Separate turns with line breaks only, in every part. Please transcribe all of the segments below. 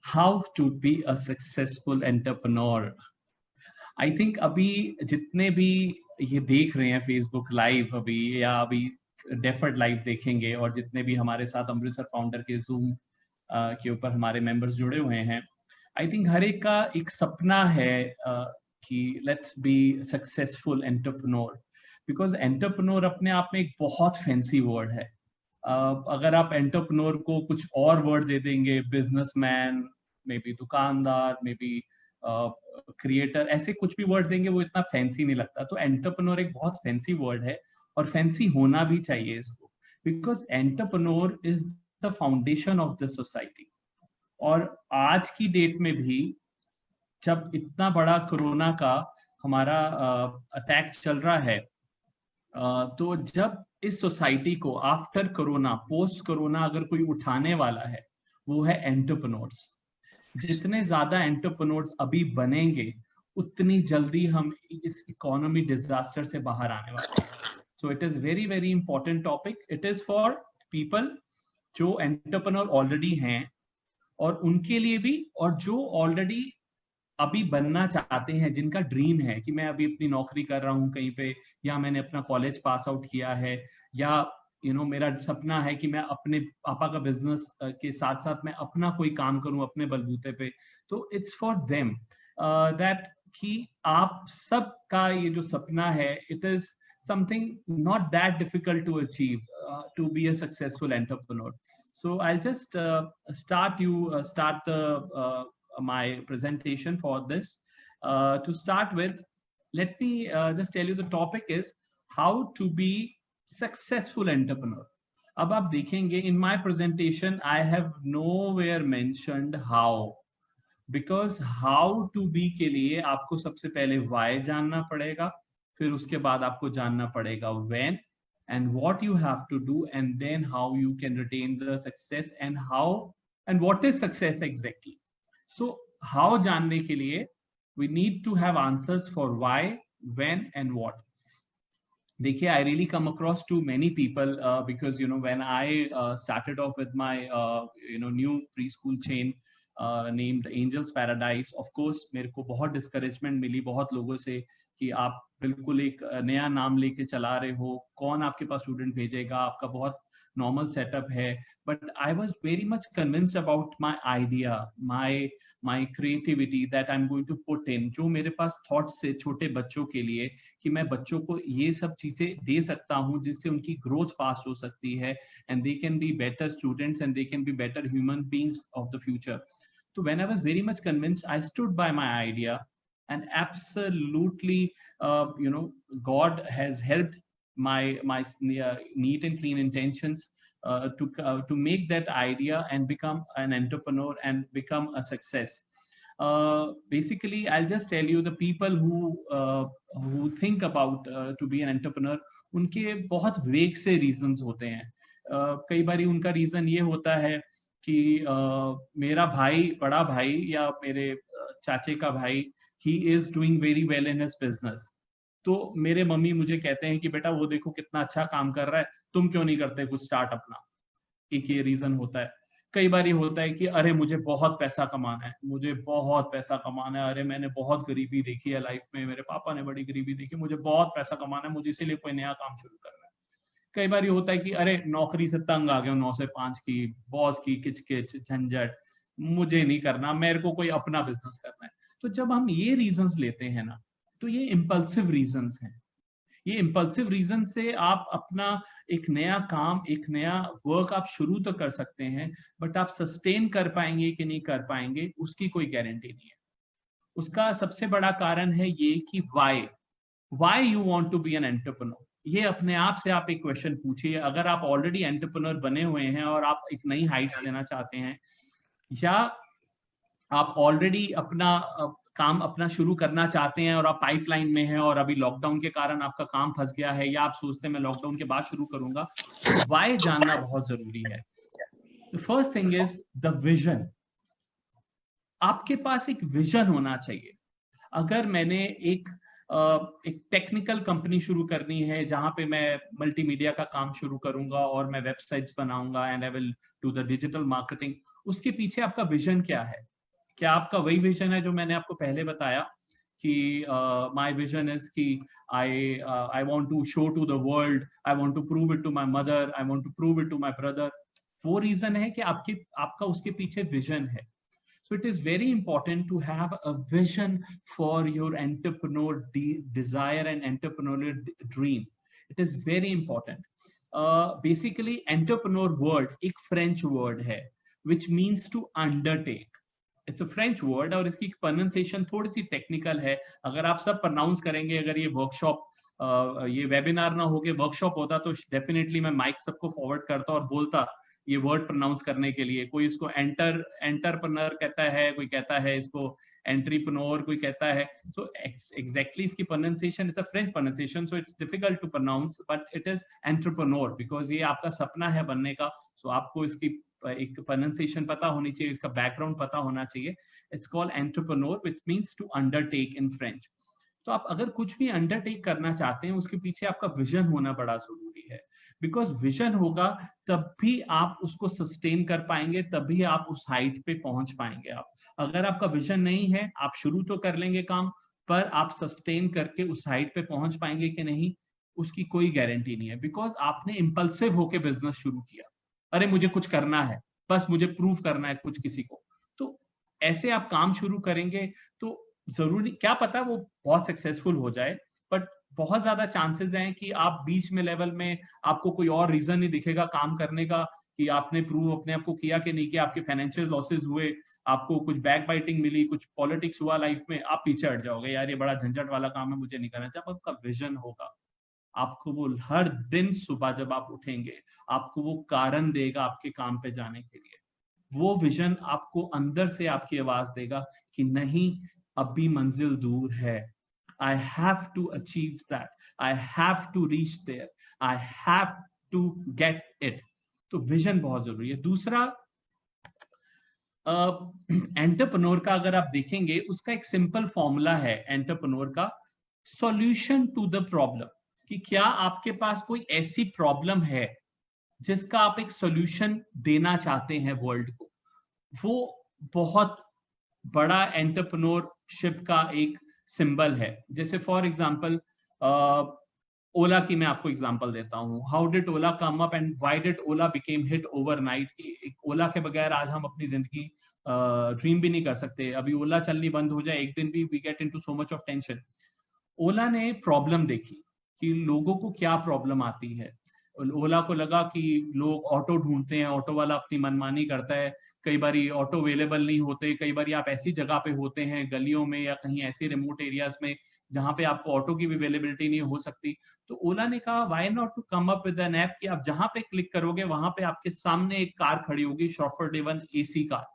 How to be a successful entrepreneur. I think अभी जितने भी ये देख रहे हैं फेसबुक लाइव अभी, या अभी डेफर्ड लाइव देखेंगे, और जितने भी हमारे साथ अमृतसर फाउंडर के जूम के ऊपर हमारे मेंबर्स जुड़े हुए हैं, आई थिंक हर एक का एक सपना है कि let's be successful entrepreneur. Because entrepreneur अपने आप में एक बहुत फैंसी वर्ड है। अगर आप एंटरप्रेन्योर को कुछ और वर्ड दे देंगे, बिजनेसमैन, मे बी दुकानदार, मे बी क्रिएटर, ऐसे कुछ भी वर्ड देंगे, वो इतना फैंसी नहीं लगता। तो एंटरप्रेन्योर एक बहुत फैंसी वर्ड है, और फैंसी होना भी चाहिए इसको, because entrepreneur is the foundation of the society. और आज की डेट में भी, जब इतना बड़ा कोरोना का हमारा अटैक चल रहा है, तो जब इस सोसाइटी को आफ्टर कोरोना, पोस्ट कोरोना अगर कोई उठाने वाला है, वो है एंटरप्रेन्योर्स। जितने ज्यादा एंटरप्रेन्योर्स अभी बनेंगे, उतनी जल्दी हम इस इकोनॉमी डिजास्टर से बाहर आने वाले हैं। So it is very very important topic. It is for people जो एंटरप्रेन्योर ऑलरेडी हैं, और उनके लिए भी, और जो ऑलरेडी अभी बनना चाहते हैं, जिनका ड्रीम है कि मैं अभी अपनी नौकरी कर रहा हूँ कहीं पे, या मैंने अपना कॉलेज पास आउट किया है, या मेरा सपना है कि मैं अपने पापा का बिजनेस के साथ साथ मैं अपना कोई काम करूं अपने बलबूते पे। तो इट्स फॉर देम दैट कि आप सब का ये जो सपना है, it is something not that difficult to achieve, to be a successful entrepreneur. So I'll just start my presentation for this. To start with, let me just tell you the topic is how to be successful entrepreneur. अब आप देखेंगे in my presentation I have nowhere mentioned how, because how to be के लिए आपको सबसे पहले why जानना पड़ेगा, फिर उसके बाद आपको जानना पड़ेगा when and what you have to do, and then how you can retain the success, and how and what is success exactly. So how जानने के लिए we need to have answers for why, when and what. देखिए, I really come across to many people because when I started off with my new preschool chain named Angels Paradise, of course मेरे को बहुत discouragement मिली बहुत लोगों से कि आप बिल्कुल एक नया नाम लेके चला रहे हो, कौन आपके पास स्टूडेंट भेजेगा, आपका बहुत नॉर्मल सेटअप है. But I was very much convinced about my idea, my creativity that I am going to put in, जो मेरे पास थॉट्स से छोटे बच्चों के लिए, कि मैं बच्चों को ये सब चीजें दे सकता हूँ जिससे उनकी ग्रोथ फास्ट हो सकती है, and they can be better students, and they can be better human beings of the future. So when I was very much convinced, I stood by my idea, and absolutely, God has helped my neat and clean intentions to make that idea and become an entrepreneur and become a success. Basically, I'll just tell you the people who think about to be an entrepreneur. उनके बहुत वेग से reasons होते हैं. कई बारी उनका reason ये होता है कि मेरा भाई, बड़ा भाई, या मेरे चाचे का भाई, he is doing very well in his business, तो मेरे मम्मी मुझे कहते हैं कि बेटा वो देखो कितना अच्छा काम कर रहा है, तुम क्यों नहीं करते कुछ स्टार्ट अपना. एक ये रीजन होता है. कई बार ये होता है कि अरे मुझे बहुत पैसा कमाना है, मुझे बहुत पैसा कमाना है, अरे मैंने बहुत गरीबी देखी है लाइफ में, मेरे पापा ने बड़ी गरीबी देखी, मुझे बहुत पैसा कमाना है, मुझे इसीलिए कोई नया काम शुरू करना है. कई बार ये होता है कि अरे नौकरी से तंग आ गया, 9 से 5 की, बॉस की किचकिच झंझट, मुझे नहीं करना, मेरे को कोई अपना बिजनेस करना है. तो जब हम ये रीजंस लेते हैं ना, तो ये इंपल्सिव रीजंस हैं. ये इंपल्सिव रीजन से आप अपना एक नया काम, एक नया वर्क आप शुरू तो कर सकते हैं, बट आप सस्टेन कर पाएंगे कि नहीं कर पाएंगे, उसकी कोई गारंटी नहीं है. उसका सबसे बड़ा कारण है ये कि why you want to be an entrepreneur. ये अपने आप से आप एक क्वेश्चन पूछिए. अगर आप ऑलरेडी एंटरप्रेन्योर बने हुए हैं और आप एक नई हाइट्स लेना चाहते हैं, या आप ऑलरेडी अपना काम अपना शुरू करना चाहते हैं और आप पाइपलाइन में हैं और अभी लॉकडाउन के कारण आपका काम फंस गया है, या आप सोचते हैं मैं लॉकडाउन के बाद शुरू करूंगा, तो वाई जानना बहुत जरूरी है. The first thing is the vision. आपके पास एक विजन होना चाहिए. अगर मैंने एक टेक्निकल कंपनी शुरू करनी है जहां पे मैं मल्टीमीडिया का काम शुरू करूंगा और मैं वेबसाइट्स बनाऊंगा and I will do the digital marketing, उसके पीछे आपका विजन क्या है? क्या आपका वही विजन है जो मैंने आपको पहले बताया कि माय विजन इज कि I want to show to the world, I want to prove it to my mother, I want to prove it to my brother? वो रीजन है कि आपका उसके पीछे विजन है. So it is very important to have a vision for your entrepreneur desire and entrepreneurial dream. It is very important. Basically, entrepreneur word एक French word है, which means to undertake. It's a French word और इसकी pronunciation थोड़ी सी technical है. अगर आप सब pronounce करेंगे, अगर ये workshop ये webinar ना हो के workshop होता तो definitely मैं mic सबको forward करता और बोलता ये वर्ड प्रोनाउंस करने के लिए. कोई इसको एंटरप्रेन्योर कहता है, कोई कहता है इसको एंट्रीप्रेन्योर, कोई कहता है. सो एग्जैक्टली इसकी pronunciation is a French pronunciation, so it's difficult to pronounce, but it is entrepreneur because ये आपका सपना है बनने का. सो आपको इसकी एक प्रोनाउंसिएशन पता होनी चाहिए, इसका बैकग्राउंड पता होना चाहिए. It's called entrepreneur, which means to undertake in French. तो आप अगर कुछ भी अंडरटेक करना चाहते हैं, उसके पीछे आपका विजन होना बड़ा जरूरी है. बिकॉज विजन होगा तब भी आप उसको सस्टेन कर पाएंगे, तभी आप उस हाइट पे पहुंच पाएंगे. आप अगर आपका विजन नहीं है, आप शुरू तो कर लेंगे काम, पर आप सस्टेन करके उस हाइट पे पहुंच पाएंगे कि नहीं, उसकी कोई गारंटी नहीं है. बिकॉज आपने इंपल्सिव होके बिजनेस शुरू किया, अरे मुझे कुछ करना है, बस मुझे प्रूव करना है कुछ किसी को. तो ऐसे आप काम शुरू करेंगे तो जरूरी क्या पता वो बहुत सक्सेसफुल हो जाए, बट बहुत ज्यादा चांसेस हैं कि आप बीच में लेवल में आपको कोई और रीजन नहीं दिखेगा काम करने का कि आपने प्रूव अपने आप को किया कि नहीं किया, आपके फाइनेंशियल लॉसेस हुए, आपको कुछ बैक बाइटिंग मिली, कुछ पॉलिटिक्स हुआ लाइफ में, आप पीछे हट जाओगे, यार ये बड़ा झंझट वाला काम है, मुझे नहीं करना. जब आपका विजन होगा, आपको वो हर दिन सुबह जब आप उठेंगे, आपको वो कारण देगा आपके काम पे जाने के लिए. वो विजन आपको अंदर से आपकी आवाज देगा कि नहीं, अभी मंजिल दूर है. I have to achieve that. I have to reach there. I have to get it. तो विजन बहुत जरूरी है. दूसरा, एंटरप्रेन्योर का अगर आप देखेंगे, उसका एक सिंपल फॉर्मूला है एंटरप्रेन्योर का, सॉल्यूशन टू द प्रॉब्लम. कि क्या आपके पास कोई ऐसी प्रॉब्लम है जिसका आप एक सॉल्यूशन देना चाहते हैं वर्ल्ड को. वो बहुत बड़ा एंटरप्रेन्योरशिप का एक सिंबल है. जैसे फॉर एग्जांपल ओला की मैं आपको एग्जांपल देता हूं. How did Ola come up and why did Ola became hit overnight. Ola के बगैर आज हम अपनी जिंदगी ड्रीम भी नहीं कर सकते. अभी ओला चलनी बंद हो जाए एक दिन भी, we get into so much of tension. Ola ने प्रॉब्लम देखी कि लोगों को क्या प्रॉब्लम आती है. ओला को लगा कि लोग ऑटो ढूंढते हैं, ऑटो वाला अपनी मनमानी करता है, कई बार ऑटो अवेलेबल नहीं होते, कई बार आप ऐसी जगह पे होते हैं गलियों में या कहीं ऐसे रिमोट एरियाज में जहां पे आपको ऑटो की भी अवेलेबिलिटी नहीं हो सकती. तो ओला ने कहा why not to come up with an app कि आप जहां पे क्लिक करोगे वहां पे आपके सामने एक कार खड़ी होगी, शॉफर ड्रिवन एसी कार.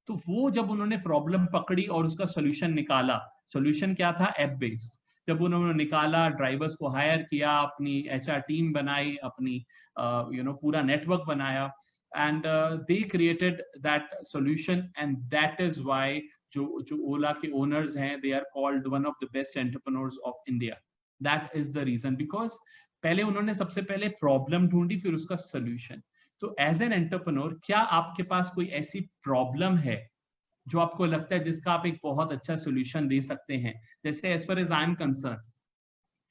तो वो जब उन्होंने प्रॉब्लम पकड़ी और उसका सोल्यूशन निकाला, सोल्यूशन क्या था, ऐप बेस्ड. जब उन्होंने निकाला, ड्राइवर्स को हायर किया, अपनी एचआर टीम बनाई, अपनी पूरा नेटवर्क बनाया, and they created that solution, and that is why जो ओला के ओनर्स हैं, they are called one of the best entrepreneurs of India. That is the reason, because पहले उन्होंने सबसे पहले प्रॉब्लम ढूंढी, फिर उसका सोल्यूशन. तो एज एन एंटरप्रेन्योर, क्या आपके पास कोई ऐसी प्रॉब्लम है जो आपको लगता है जिसका आप एक बहुत अच्छा सोल्यूशन दे सकते हैं. जैसे as far as I am concern,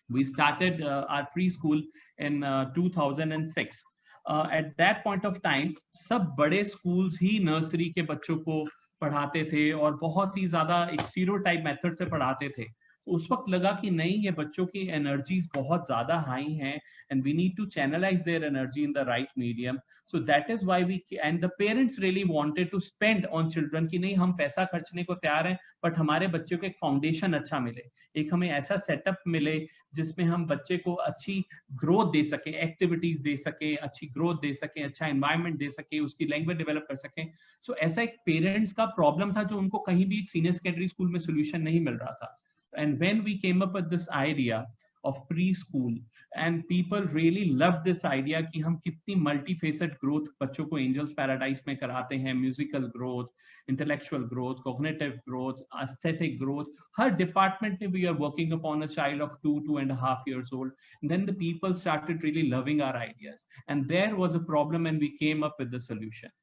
we started our preschool in 2006. At that point of time, सब बड़े schools ही नर्सरी के बच्चों को पढ़ाते थे और बहुत ही ज्यादा एक स्टीरियोटाइप मेथड से पढ़ाते थे. उस वक्त लगा कि नहीं, ये बच्चों की एनर्जीज बहुत ज्यादा हाई हैं and we need to channelize their energy in the right medium. So that is why and the parents really wanted to spend on children कि नहीं, हम पैसा खर्चने को तैयार हैं, बट हमारे बच्चों को एक फाउंडेशन अच्छा मिले, एक हमें ऐसा सेटअप मिले जिसमें हम बच्चे को अच्छी ग्रोथ दे सके, एक्टिविटीज दे सके, अच्छी ग्रोथ दे सके, अच्छा एनवायरनमेंट दे सके, उसकी लैंग्वेज डेवलप कर सके. सो ऐसा एक पेरेंट्स का प्रॉब्लम था जो उनको कहीं भी सीनियर सेकेंडरी स्कूल में सोल्यूशन नहीं मिल रहा था. And when we came up with this idea of preschool, and people really loved this idea कि हम कितनी multifaceted growth बच्चों को Angels Paradise में कराते हैं, musical growth, intellectual growth, cognitive growth, aesthetic growth. हर department में we are working upon a child of 2.5 years old. And then the people started really loving our ideas, and there was a problem and we came up with the solution.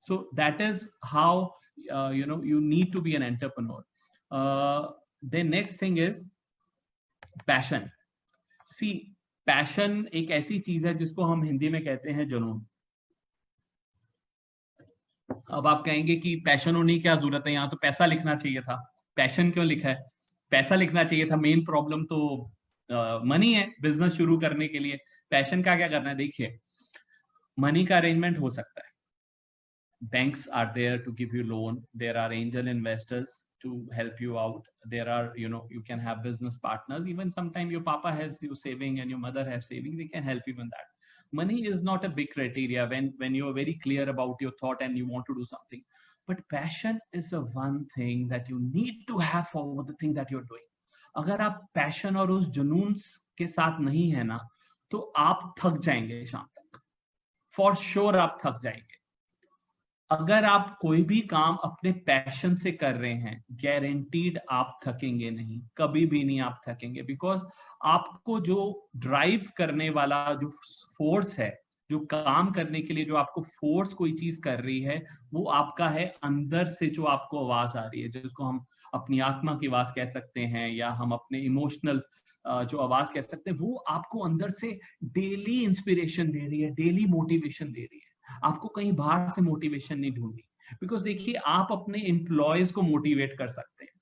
So that is how you need to be an entrepreneur. The next thing is passion. See, passion एक ऐसी चीज है जिसको हम हिंदी में कहते हैं जुनून. अब आप कहेंगे कि पैशन होने की क्या जरूरत है, यहाँ तो पैसा लिखना चाहिए था, पैशन क्यों लिखा है? पैसा लिखना चाहिए था, मेन प्रॉब्लम तो मनी है बिजनेस शुरू करने के लिए. पैशन का क्या करना है? देखिए, मनी का अरेंजमेंट हो सकता है. Banks are there to give you loan. There are angel investors to help you out. There are, you can have business partners. Even sometimes your papa has you saving and your mother has saving. They can help you in that. Money is not a big criteria when you are very clear about your thought and you want to do something. But passion is the one thing that you need to have for the thing that you're doing. अगर आप passion और उस जुनून के साथ नहीं है ना, तो आप थक जाएंगे शाम तक. For sure आप थक जाएंगे. अगर आप कोई भी काम अपने पैशन से कर रहे हैं, गारंटीड आप थकेंगे नहीं, कभी भी नहीं आप थकेंगे. बिकॉज आपको जो ड्राइव करने वाला जो फोर्स है, जो काम करने के लिए जो आपको फोर्स कोई चीज कर रही है, वो आपका है अंदर से जो आपको आवाज आ रही है, जिसको हम अपनी आत्मा की आवाज कह सकते हैं या हम अपने इमोशनल जो आवाज कह सकते हैं, वो आपको अंदर से डेली इंस्पिरेशन दे रही है, डेली मोटिवेशन दे रही है. आपको कहीं बाहर से मोटिवेशन नहीं ढूंढनी. बिकॉज देखिए, आप अपने एम्प्लॉयज को मोटिवेट कर सकते हैं,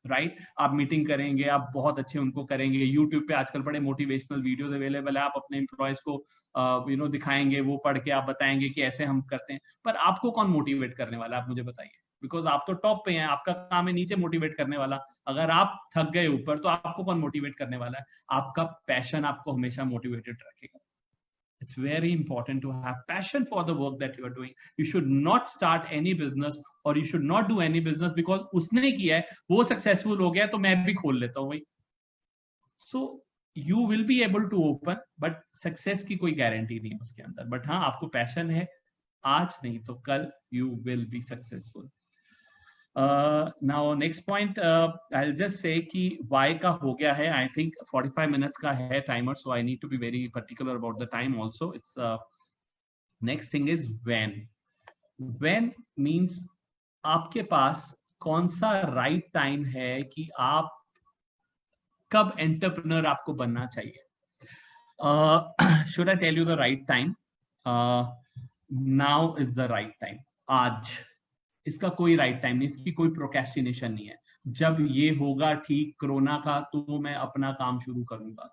राइट? आप मीटिंग करेंगे, आप बहुत अच्छे उनको करेंगे. यूट्यूब पे आजकल बड़े मोटिवेशनल वीडियोस अवेलेबल है. आप अपने एम्प्लॉयज को दिखाएंगे, वो पढ़ के आप बताएंगे कि ऐसे हम करते हैं. पर आपको कौन मोटिवेट करने वाला है, आप मुझे बताइए. बिकॉज आप तो टॉप पे हैं, आपका काम है नीचे मोटिवेट करने वाला. अगर आप थक गए ऊपर, तो आपको कौन मोटिवेट करने वाला है? आपका पैशन आपको हमेशा मोटिवेटेड रखेगा. It's very important to have passion for the work that you are doing. You should not start any business or you should not do any business because उसने किया है, वो successful हो गया, तो मैं भी खोल लेता हूँ भाई. So you will be able to open, but success की कोई guarantee नहीं है उसके अंदर. But हाँ, आपको passion है, आज नहीं तो कल you will be successful. Now next point, I'll just say कि why का हो गया है. I think 45 minutes का है timer, so I need to be very particular about the time also. It's next thing is when. When means आपके पास कौन सा right time है कि आप कब entrepreneur आपको बनना चाहिए. Should I tell you the right time? Now is the right time. आज. इसका कोई राइट टाइम नहीं, इसकी कोई प्रोक्रेस्टिनेशन नहीं है. जब ये होगा ठीक कोरोना का, तो मैं अपना काम शुरू करूंगा.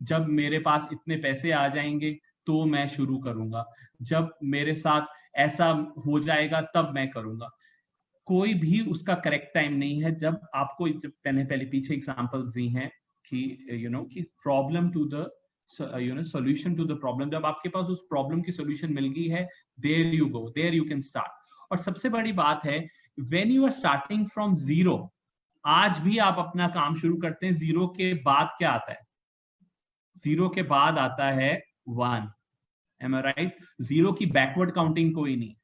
जब मेरे पास इतने पैसे आ जाएंगे तो मैं शुरू करूंगा. जब मेरे साथ ऐसा हो जाएगा तब मैं करूंगा. कोई भी उसका करेक्ट टाइम नहीं है. जब आपको, जब मैंने पहले पीछे एग्जांपल्स दी हैं कि कि problem to the solution to the problem, जब आपके पास उस प्रॉब्लम की सॉल्यूशन मिल गई है, there you go, there you can start. और सबसे बड़ी बात है, when you are starting from zero, आज भी आप अपना काम शुरू करते हैं. जीरो के बाद क्या आता है? जीरो के बाद आता है 1. Am I right? जीरो की बैकवर्ड काउंटिंग कोई नहीं.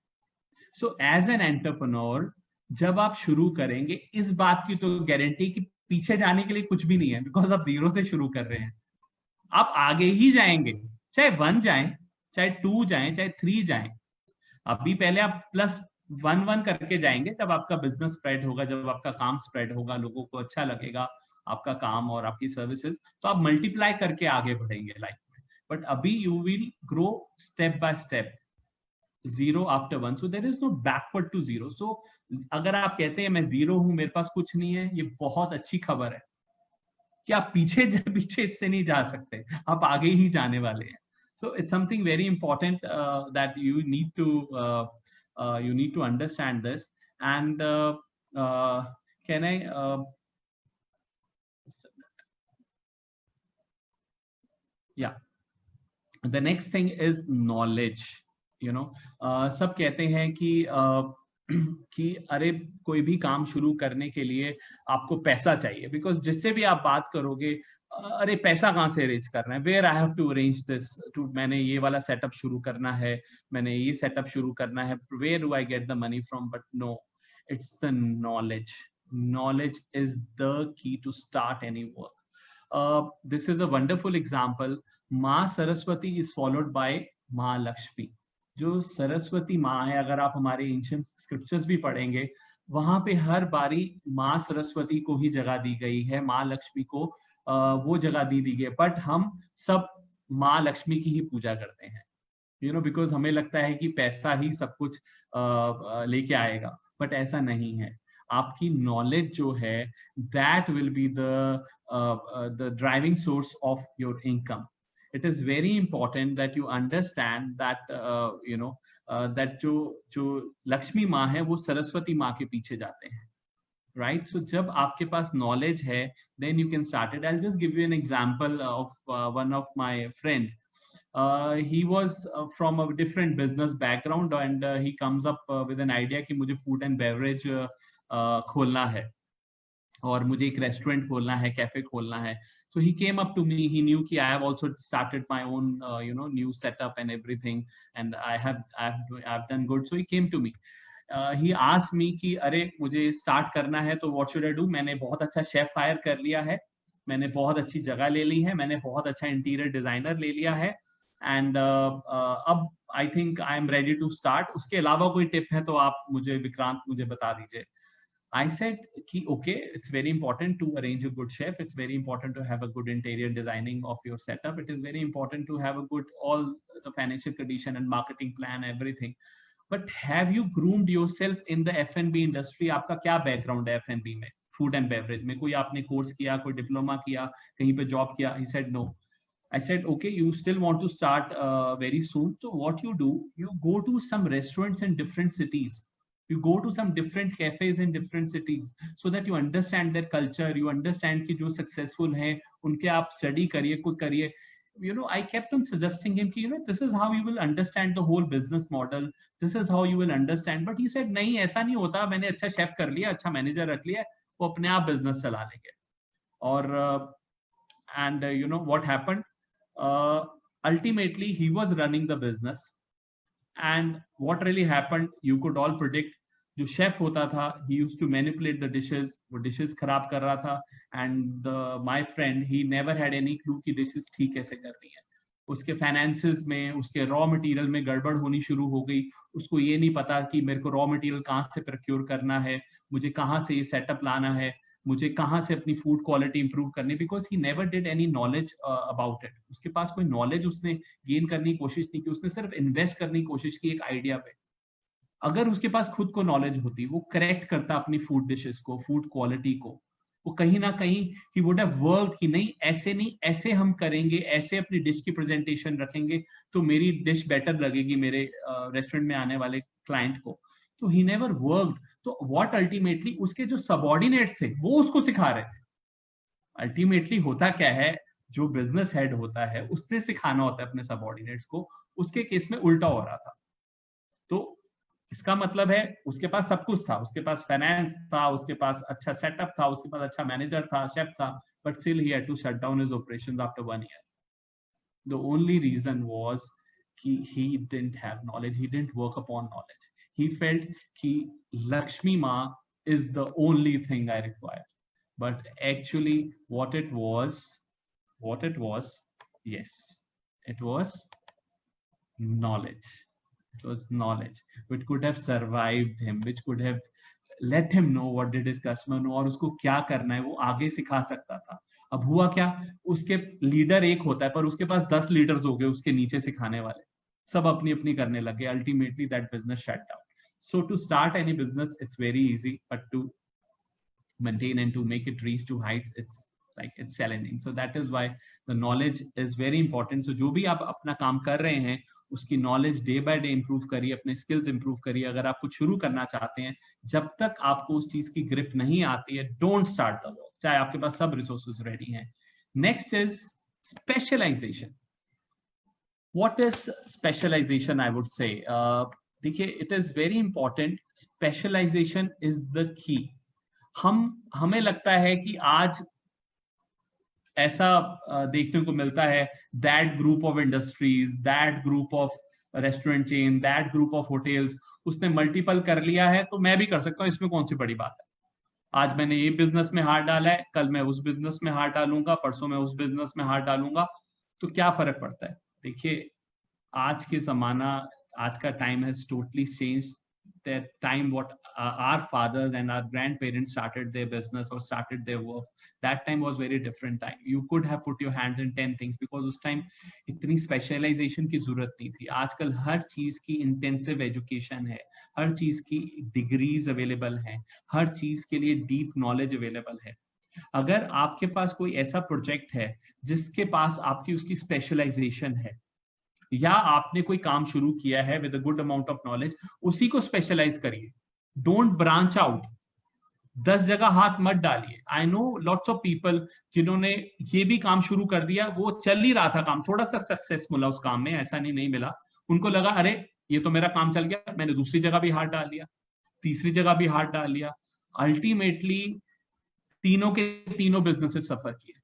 So as an entrepreneur, जब आप शुरू करेंगे, इस बात की तो गारंटी कि पीछे जाने के लिए कुछ भी नहीं है, बिकॉज आप जीरो से शुरू कर रहे हैं. आप आगे ही जाएंगे, चाहे 1 जाएं, चाहे 2 जाएं, चाहे 3 जाएं. अभी पहले आप +1 करके जाएंगे. जब आपका बिजनेस स्प्रेड होगा, जब आपका काम स्प्रेड होगा, लोगों को अच्छा लगेगा आपका काम और आपकी सर्विसेज, तो आप मल्टीप्लाई करके आगे बढ़ेंगे लाइफ में. बट अभी you will grow step by step, 0 after 1. So there is no backward to 0. सो अगर आप कहते हैं मैं 0 हूं, मेरे पास कुछ नहीं है, ये बहुत अच्छी खबर है कि आप पीछे इससे नहीं जा सकते, आप आगे ही जाने वाले हैं. So it's something very important that you need to understand this. And can I yeah, the next thing is knowledge. सब कहते हैं कि अरे कोई भी काम शुरू करने के लिए आपको पैसा चाहिए. बिकॉज जिससे भी आप बात करोगे, अरे पैसा कहाँ से अरेंज करना है, where I have to arrange this, मैंने ये वाला सेटअप शुरू करना है, मैंने ये सेटअप शुरू करना है, where do I get the money from. But no, it's the knowledge. Knowledge is the key to start any work. This is a wonderful example. माँ सरस्वती is followed by माँ लक्ष्मी. जो सरस्वती माँ है, अगर आप हमारे एंशिएंट स्क्रिप्चर्स भी पढ़ेंगे, वहां पे हर बारी माँ सरस्वती को ही जगह दी गई है, माँ लक्ष्मी को वो जगह दी गई है, बट हम सब माँ लक्ष्मी की ही पूजा करते हैं, बिकॉज हमें लगता है कि पैसा ही सब कुछ लेके आएगा, बट ऐसा नहीं है। आपकी नॉलेज जो है, that will be the driving source of your income. It is very important that you understand that that जो लक्ष्मी माँ है वो सरस्वती माँ के पीछे जाते हैं, right? So जब आपके पास knowledge है, then you can start it. I'll just give you an example of one of my friend. He was from a different business background, and he comes up with an idea कि मुझे food and beverage खोलना है और मुझे एक restaurant खोलना है, cafe खोलना है. So he came up to me. He knew कि I have also started my own new setup and everything, and I've done good. So he came to me. He asked me कि अरे मुझे start करना है तो what should I do? मैंने बहुत अच्छा शेफ हायर कर लिया है, मैंने बहुत अच्छी जगह ले ली है, मैंने बहुत अच्छा इंटीरियर डिजाइनर ले लिया है, एंड अब I think I am ready to start. उसके अलावा कोई टिप है तो आप मुझे, विक्रांत, मुझे बता दीजिए. I said कि okay, it's very important to arrange a good chef. It's very important to have a good interior designing of your setup. It is very important to have a good all the financial condition and marketing plan, everything. But have you groomed yourself in the F&B industry? आपका क्या background है F&B में, food and beverage में? कोई आपने course किया, कोई diploma किया, कहीं पे job किया? He said no. I said okay, you still want to start very soon. So what you do, you go to some restaurants in different cities. You go to some different cafes in different cities so that you understand their culture. You understand कि जो successful हैं उनके आप study करिए, कुछ करिए. I kept on suggesting him कि this is how you will understand the whole business model. This is how you will understand. But he said नहीं, ऐसा नहीं होता. मैंने अच्छा शेफ कर लिया, अच्छा मैनेजर रख लिया, वो अपने आप बिजनेस चला लेंगे. और and what happened? Ultimately, he was running the business, and what really happened, you could all predict. जो शेफ होता था, he used to manipulate the dishes, वो dishes खराब कर रहा था, and my friend, he never had any clue कि dishes ठीक कैसे करनी है. उसके finances में, उसके raw material में गड़बड़ होनी शुरू हो गई. उसको ये नहीं पता कि मेरे को raw material कहाँ से procure करना है, मुझे कहाँ से ये setup लाना है, मुझे कहाँ से अपनी फूड क्वालिटी इंप्रूव करनी, because he never did any knowledge about it. उसके पास कोई नॉलेज उसने गेन करने की कोशिश नहीं की, उसने सिर्फ इन्वेस्ट करने की कोशिश की एक आइडिया पे. अगर उसके पास खुद को नॉलेज होती, वो करेक्ट करता अपनी फूड डिशेस को, फूड क्वालिटी को, वो कहीं ना कहीं ही वुड हैव वर्क कि नहीं ऐसे नहीं, ऐसे हम करेंगे, ऐसे अपनी डिश की प्रेजेंटेशन रखेंगे तो मेरी डिश बेटर लगेगी मेरे रेस्टोरेंट में आने वाले क्लाइंट को. तो ही नेवर वर्कड. तो व्हाट अल्टीमेटली उसके जो सबऑर्डिनेट्स थे वो उसको सिखा रहे थे. अल्टीमेटली होता क्या है, जो बिजनेस हेड होता है उसने सिखाना होता है अपने सबऑर्डिनेट्स को. उसके केस में उल्टा हो रहा था. तो इसका मतलब है उसके पास सब कुछ था, उसके पास फाइनेंस था, उसके पास अच्छा सेटअप था, उसके पास अच्छा मैनेजर था, शेफ था, but still he had to shut down his operations after 1 year. The only reason was he didn't have knowledge, he didn't work upon knowledge. He felt कि Lakshmi Ma is the only thing I require. But actually what it was, yes, it was knowledge. It was knowledge which could have survived him, which could have let him know what did his customer know, और उसको क्या करना है वो आगे सिखा सकता था. अब हुआ क्या, उसके लीडर एक होता है पर उसके पास 10 लीडर्स हो गए उसके नीचे सिखाने वाले, सब अपनी अपनी करने लगे. Ultimately that business shut down. So to start any business, it's very easy, but to maintain and to make it reach to heights, it's challenging. So that is why the knowledge is very important. So जो भी आप अपना काम कर रहे हैं उसकी knowledge day by day improve करिए, अपने स्किल्स इंप्रूव करिए. अगर आप कुछ शुरू करना चाहते हैं, जब तक आपको उस चीज की ग्रिप नहीं आती है, डोंट स्टार्ट द वर्क, चाहे आपके पास सब रिसोर्सेज रेडी हैं. Next is specialisation. What is specialisation? I would say देखिए, it is very important. Specialisation is the key. हमें लगता है कि आज ऐसा देखने को मिलता है, that group of industries, that group of restaurant chain, that group of hotels, उसने मल्टीपल कर लिया है तो मैं भी कर सकता हूँ, इसमें कौन सी बड़ी बात है. आज मैंने ये बिजनेस में हाथ डाला है, कल मैं उस बिजनेस में हाथ डालूंगा, परसों मैं उस बिजनेस में हाथ डालूंगा, तो क्या फर्क पड़ता है. देखिए, आज के जमाना, आज का time has totally change. the time what our fathers and our grandparents started their business or started their work, that time was very different time. You could have put your hands in 10 things because उस time इतनी specialization की जरूरत नहीं थी. आजकल हर चीज की intensive education है, हर चीज की degrees available हैं, हर चीज के लिए deep knowledge available है. अगर आपके पास कोई ऐसा प्रोजेक्ट है जिसके पास आपकी उसकी स्पेशलाइजेशन है, या आपने कोई काम शुरू किया है with a good amount of knowledge, उसी को स्पेशलाइज करिए. डोंट ब्रांच आउट, 10 जगह हाथ मत डालिए. I know lots of people जिन्होंने ये भी काम शुरू कर दिया, वो चल ही रहा था काम, थोड़ा सा सक्सेस मिला उस काम में, ऐसा नहीं मिला. उनको लगा अरे ये तो मेरा काम चल गया, मैंने दूसरी जगह भी हाथ डाल लिया, तीसरी जगह भी हाथ डाल लिया. अल्टीमेटली तीनों के तीनों बिजनेसेस सफर किए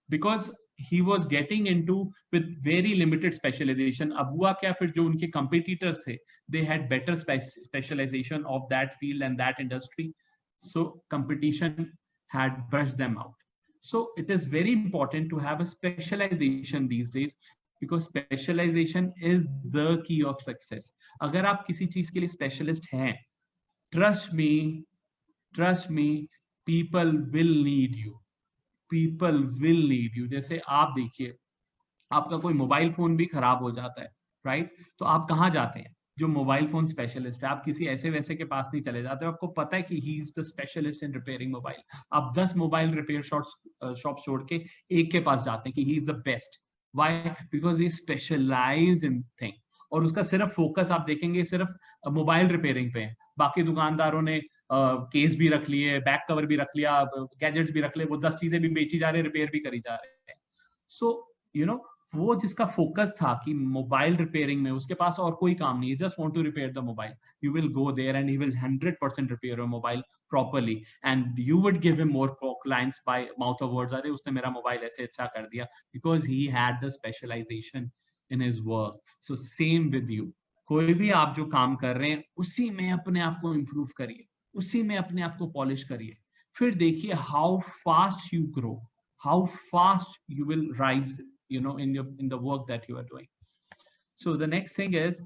because he was getting into with very limited specialization. अब हुआ क्या, फिर जो उनके competitors थे, they had better specialization of that field and that industry, so competition had brushed them out. So it is very important to have a specialization these days because specialization is the key of success. अगर आप किसी चीज के लिए specialist हैं, trust me, people will need you. People will need you. जैसे आप देखिए, आपका कोई मोबाइल फोन भी खराब हो जाता है, राइट? तो आप कहाँ जाते हैं? जो मोबाइल फोन स्पेशलिस्ट है. आप किसी ऐसे वैसे के पास नहीं चले जाते, आपको पता है कि he is the specialist in repairing mobile. आप 10 मोबाइल रिपेयर शॉप छोड़ के एक के पास जाते हैं कि he is the best. Why? Because he specialise in thing, और उसका सिर्फ फोकस आप देखेंगे सिर्फ मोबाइल रिपेयरिंग पे है. बाकी दुकानदारों ने केस भी रख लिए, बैक कवर भी रख लिया, गैजेट्स भी रख लिए, वो 10 चीजें भी बेची जा रहे, रिपेयर भी करी जा रहे हैं. सो यू नो, वो जिसका फोकस था कि मोबाइल रिपेयरिंग में, उसके पास और कोई काम नहीं है, just want to repair the mobile, you will go there and he will 100% repair your mobile properly and you would give him more clients by mouth of words. अरे उसने मेरा मोबाइल ऐसे अच्छा कर दिया, because he had the specialization in his work. So same with you. कोई भी आप जो काम कर रहे हैं, उसी में अपने आप को improve करिए, उसी में अपने आप को पॉलिश करिए. फिर देखिए how fast you grow, how fast you will rise, you know, in the work that you are doing. So the next thing is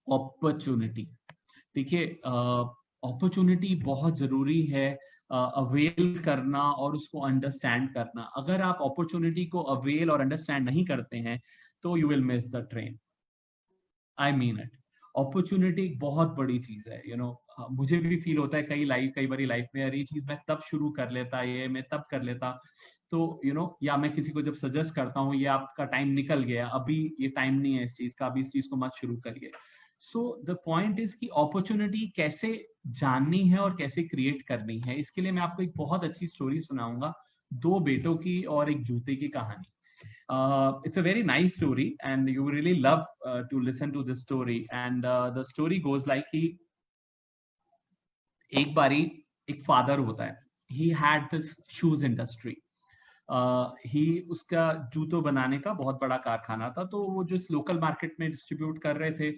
opportunity. देखिए अपॉर्चुनिटी बहुत जरूरी है अवेल करना और उसको अंडरस्टैंड करना. अगर आप अपॉर्चुनिटी को अवेल और अंडरस्टैंड नहीं करते हैं तो you will miss the train. I mean it. Opportunity एक बहुत बड़ी चीज है, यू नो. मुझे भी फील होता है कई बारी लाइफ में, यार ये चीज मैं तब शुरू कर लेता, ये मैं तब कर लेता, तो यू नो, या मैं किसी को जब सजेस्ट करता हूँ, ये आपका टाइम निकल गया, अभी ये टाइम नहीं है इस चीज का, अभी इस चीज को मत शुरू करिए. सो द पॉइंट इज कि अपॉर्चुनिटी कैसे जाननी है और कैसे क्रिएट करनी है. इसके लिए मैं आपको एक बहुत अच्छी स्टोरी सुनाऊंगा, 2 बेटों की और एक जूते की कहानी. It's a very nice story and you really love to listen to this story. And the story goes like कि एक बारी एक फादर होता है, he had this shoes industry. उसका जूतों बनाने का बहुत बड़ा कारखाना था, तो वो जो लोकल मार्केट में डिस्ट्रीब्यूट कर रहे थे,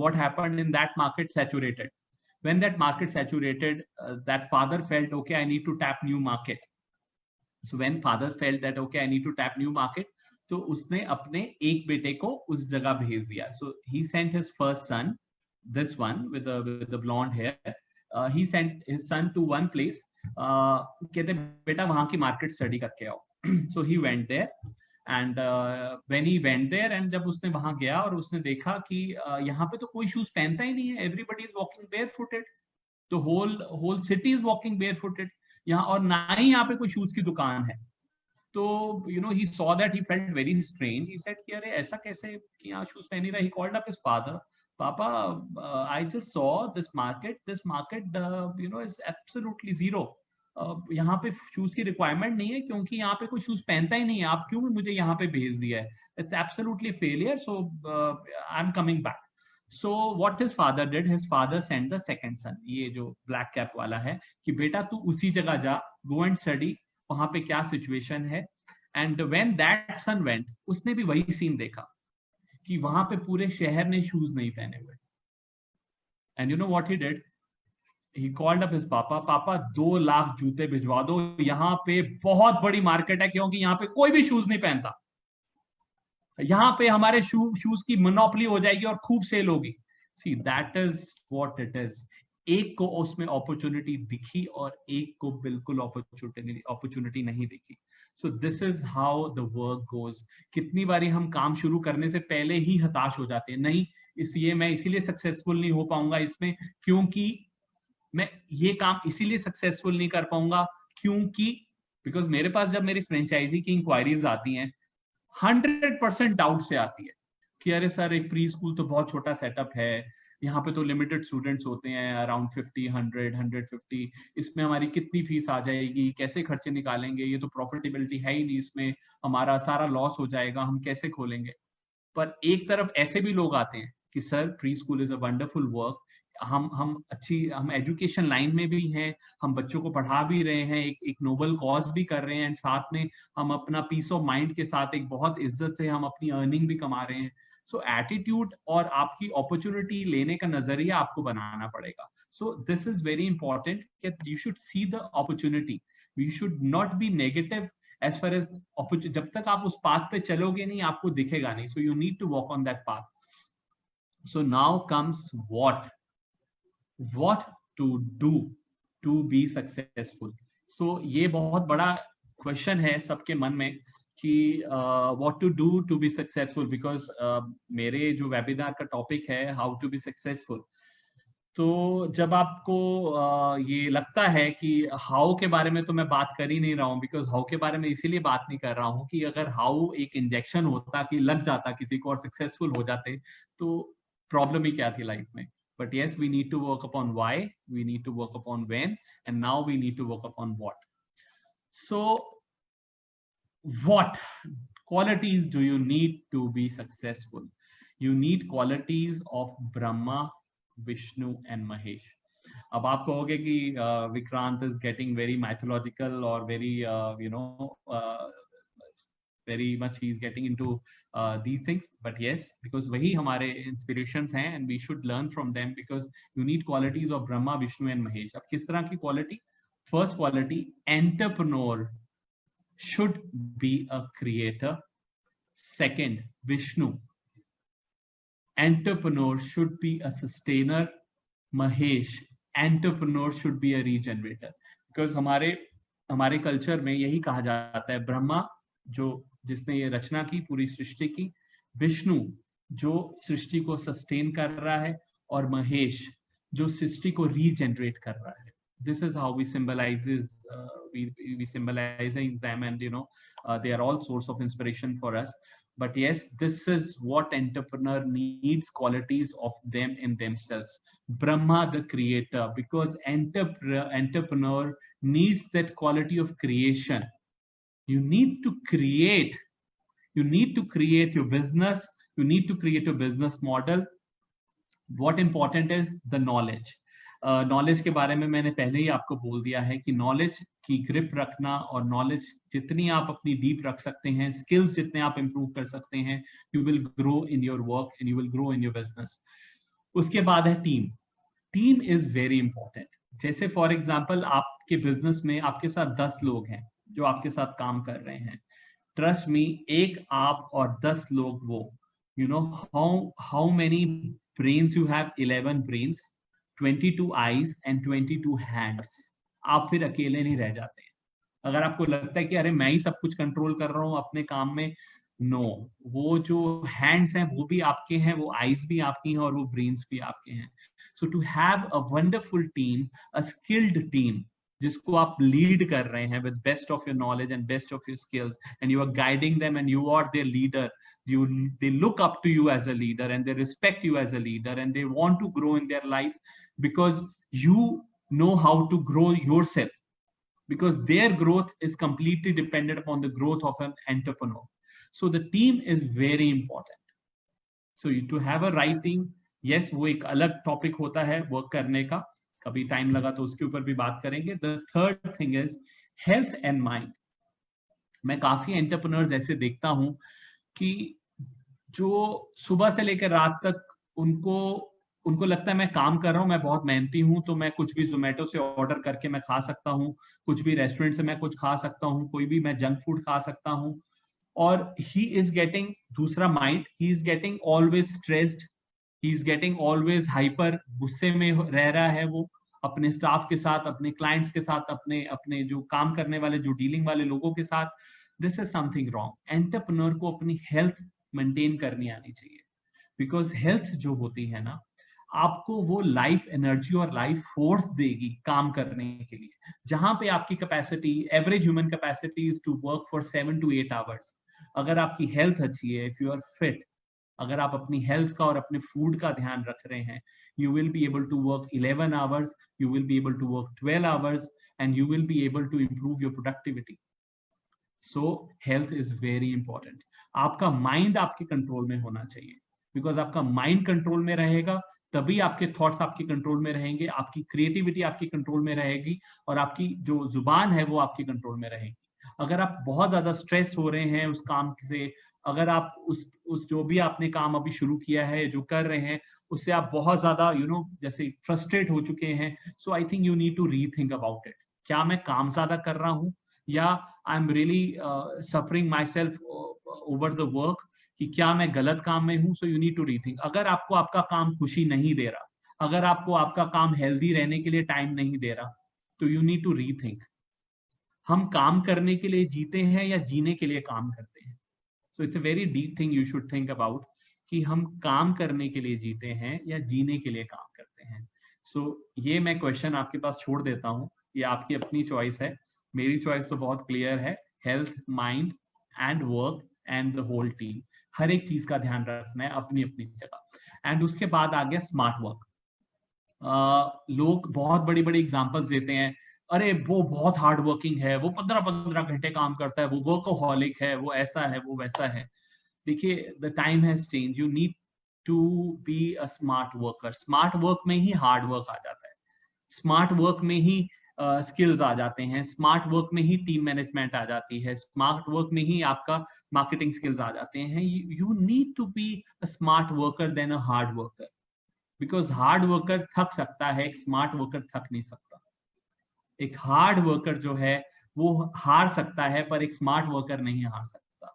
what happened in that market saturated. When that market saturated, that father felt, okay, I need to tap new market. So when father felt that, okay, I need to tap new market, तो उसने अपने एक बेटे को उस जगह भेज दिया. So he sent his first son, this one with the blonde hair, he sent his son to one place. कहते बेटा वहां की मार्केट स्टडी करके आओ. So he went there and when he went there and जब उसने वहां गया और उसने देखा कि यहाँ पे तो कोई शूज पहनता ही नहीं है, everybody is walking barefooted, the whole city is walking barefooted यहाँ, और ना ही यहाँ पे कोई शूज की दुकान है. तो you know, he saw that, he felt very strange. He said कि अरे ऐसा कैसे कि यहाँ शूज पहन नहीं रहा. He called up his father, पापा I just saw this market you know is absolutely zero. यहाँ पे शूज की रिक्वायरमेंट नहीं है क्योंकि यहाँ पे कोई शूज पहनता ही नहीं है, आप क्यों मुझे यहाँ पे भेज दिया है, it's absolutely failure, so I am coming back. So what his father did, his father sent the second son, ये जो ब्लैक कैप वाला है, कि बेटा तू उसी जगह जा, go and study, वहां पे क्या सिचुएशन है. And when that son went, उसने भी वही सीन देखा कि वहां पे पूरे शहर ने शूज नहीं पहने हुए. And you know what he did? He called up his papa, पापा 2 लाख जूते भिजवा दो, यहाँ पे बहुत बड़ी मार्केट है क्योंकि यहाँ पे कोई भी शूज नहीं पहनता, यहाँ पे हमारे शूज की मोनोपोली हो जाएगी और खूब सेल होगी. See that is what it is. एक को उसमें अपॉर्चुनिटी दिखी और एक को बिल्कुल अपॉर्चुनिटी नहीं दिखी. सो this is how the work goes. कितनी बारी हम काम शुरू करने से पहले ही हताश हो जाते हैं, नहीं इसलिए मैं इसीलिए सक्सेसफुल नहीं हो पाऊंगा इसमें, क्योंकि मैं ये काम इसीलिए सक्सेसफुल नहीं कर पाऊंगा क्योंकि, बिकॉज मेरे पास जब मेरी फ्रेंचाइजी की इंक्वायरीज आती हैं 100% डाउट से आती है कि अरे सर एक प्री स्कूल तो बहुत छोटा सेटअप है, यहाँ पे तो लिमिटेड स्टूडेंट्स होते हैं अराउंड 50, 100, 150, इसमें हमारी कितनी फीस आ जाएगी, कैसे खर्चे निकालेंगे, ये तो प्रॉफिटेबिलिटी है ही नहीं, इसमें हमारा सारा लॉस हो जाएगा, हम कैसे खोलेंगे. पर एक तरफ ऐसे भी लोग आते हैं कि sir pre school is a wonderful work, हम एजुकेशन लाइन में भी हैं, हम बच्चों को पढ़ा भी रहे हैं, एक नोबल कॉज भी कर रहे हैं, एंड साथ में हम अपना पीस ऑफ माइंड के साथ एक बहुत इज्जत से हम अपनी अर्निंग भी कमा रहे हैं. सो एटीट्यूड और आपकी अपॉर्चुनिटी लेने का नजरिया आपको बनाना पड़ेगा. So this is very important कि you should see the opportunity, you should not be negative as far as. जब तक आप उस पाथ पे चलोगे नहीं आपको दिखेगा नहीं. So you need to walk on that path. So now comes what to do to be successful. So ये बहुत बड़ा क्वेश्चन है सबके मन में कि what to do to be successful, because मेरे जो वेबिनार का टॉपिक है how to be successful. तो जब आपको ये लगता है कि हाउ के बारे में तो मैं बात कर ही नहीं रहा हूँ, बिकॉज हाउ के बारे में इसीलिए बात नहीं कर रहा हूँ कि अगर हाउ एक इंजेक्शन होता कि लग जाता किसी को और सक्सेसफुल हो जाते तो प्रॉब्लम ही क्या थी लाइफ में. But yes, we need to work upon why, we need to work upon when, and now we need to work upon what. So, what qualities do you need to be successful? You need qualities of Brahma, Vishnu, and Mahesh. अब आप कहोगे कि Vikrant is getting very mythological or very very much he is getting into these things, but yes, because wahi hamare inspirations hain and we should learn from them, because you need qualities of Brahma, Vishnu and Mahesh. ab kis tarah ki quality? First quality, entrepreneur should be a creator. Second, Vishnu, entrepreneur should be a sustainer. Mahesh, entrepreneur should be a regenerator. Because हमारे culture में यही कहा जाता है, ब्रह्मा जो जिसने ये रचना की पूरी सृष्टि की, विष्णु जो सृष्टि को सस्टेन कर रहा है, और महेश जो सृष्टि को रीजनरेट कर रहा है. This is how we symbolize them, and they are all source of inspiration for us. But yes, this is what entrepreneur needs, qualities of them in themselves. Brahma the creator, because entrepreneur needs that quality of creation. You need to create your business, you need to create a business model. What important is the knowledge. Knowledge के बारे में मैंने पहले ही आपको बोल दिया है कि नॉलेज की ग्रिप रखना, और नॉलेज जितनी आप अपनी डीप रख सकते हैं, स्किल्स जितने आप इंप्रूव कर सकते हैं, you will grow in your work and you will grow in your business. उसके बाद है टीम इज वेरी इंपॉर्टेंट. जैसे फॉर एग्जांपल आपके बिजनेस में आपके साथ 10 लोग हैं जो आपके साथ काम कर रहे हैं. ट्रस्ट मी, एक आप और 10 लोग वो, how many brains you have? 11 brains, 22 eyes and 22 hands. आप फिर अकेले नहीं रह जाते हैं. अगर आपको लगता है कि अरे मैं ही सब कुछ कंट्रोल कर रहा हूं अपने काम में, नो, वो जो हैंड्स हैं वो भी आपके हैं, वो आईज भी आपकी हैं, और वो ब्रेन्स भी आपके हैं. So to have a wonderful team, a skilled team जिसको आप लीड कर रहे हैं with best of your knowledge and best of your skills, and you are guiding them and you are their leader. They look up to you as a leader, and they respect you as a leader, and they want to grow in their life because you know how to grow yourself, because their growth is completely dependent upon the growth of an entrepreneur. So the team is very important. So to have a right team, yes, वो एक अलग topic होता है work करने का, कभी time लगा तो उसके ऊपर भी बात करेंगे. The third thing is health and mind. मैं काफी एंटरप्रेन्योर्स ऐसे देखता हूं कि जो सुबह से लेकर रात तक उनको लगता है मैं काम कर रहा हूं, मैं बहुत मेहनती हूं, तो मैं कुछ भी जोमेटो से ऑर्डर करके मैं खा सकता हूं, कुछ भी रेस्टोरेंट से मैं कुछ खा सकता हूं, कोई भी मैं जंक फूड खा सकता हूं. और ही इज गेटिंग, दूसरा mind, he is getting always stressed, he is getting always hyper, गुस्से में रह रहा है वो अपने स्टाफ के साथ, अपने क्लाइंट्स के साथ, अपने अपने जो काम करने वाले, जो डीलिंग वाले लोगों के साथ. This is something wrong. Entrepreneur को अपनी हेल्थ मेंटेन करनी आनी चाहिए, बिकॉज हेल्थ जो होती है ना, आपको वो लाइफ एनर्जी और लाइफ फोर्स देगी काम करने के लिए. जहां पे आपकी capacity, average human capacity is to work for 7 to 8 hours. अगर आपकी हेल्थ अच्छी है, इफ यू आर फिट, अगर आप अपनी हेल्थ का और अपने फूड का ध्यान रख रहे हैं, you will be able to work 11 hours, you will be able to work 12 hours, and you will be able to improve your productivity. So health is very important. आपका माइंड आपके कंट्रोल में होना चाहिए, बिकॉज आपका mind control में रहेगा तभी आपके थॉट्स आपके कंट्रोल में रहेंगे, आपकी क्रिएटिविटी आपके कंट्रोल में रहेगी, और आपकी जो जुबान है वो आपके कंट्रोल में रहेगी. अगर आप बहुत ज्यादा स्ट्रेस हो रहे हैं उस काम से, अगर आप उस जो भी आपने काम अभी शुरू किया है, जो कर रहे हैं, उससे आप बहुत ज्यादा जैसे फ्रस्ट्रेट हो चुके हैं, so I think you need to rethink about it. क्या मैं काम ज्यादा कर रहा हूँ, या I am really suffering myself over the work, कि क्या मैं गलत काम में हूं. So you need to rethink. अगर आपको आपका काम खुशी नहीं दे रहा, अगर आपको आपका काम हेल्दी रहने के लिए टाइम नहीं दे रहा, तो यू नीड टू रीथिंक. हम काम करने के लिए जीते हैं या जीने के लिए काम करते हैं? So it's a very deep thing you should think about, कि हम काम करने के लिए जीते हैं या जीने के लिए काम करते हैं. सो ये मैं क्वेश्चन आपके पास छोड़ देता हूँ, ये आपकी अपनी चॉइस है. मेरी चॉइस तो बहुत क्लियर है, health, mind and work and the whole team. हर एक चीज का ध्यान रखना है अपनी अपनी जगह. एंड उसके बाद आ गया स्मार्ट वर्क. लोग बहुत बड़ी बड़ी एग्जांपल्स देते हैं, अरे वो बहुत हार्ड वर्किंग है, वो 15-15 घंटे काम करता है, वो वर्कोहॉलिक है, वो ऐसा है, वो वैसा है. देखिए, the time has change. You need to be a smart worker. Smart work में ही हार्ड वर्क आ जाता है, स्मार्ट वर्क में ही स्किल्स आ जाते हैं, स्मार्ट वर्क में ही टीम मैनेजमेंट आ जाती है, स्मार्ट वर्क में ही आपका मार्केटिंग स्किल्स आ जाते हैं. You need to be a smart worker then a hard worker, because hard worker थक सकता है, एक स्मार्ट वर्कर थक नहीं सकता. एक हार्ड वर्कर जो है वो हार सकता है, पर एक स्मार्ट वर्कर नहीं हार सकता.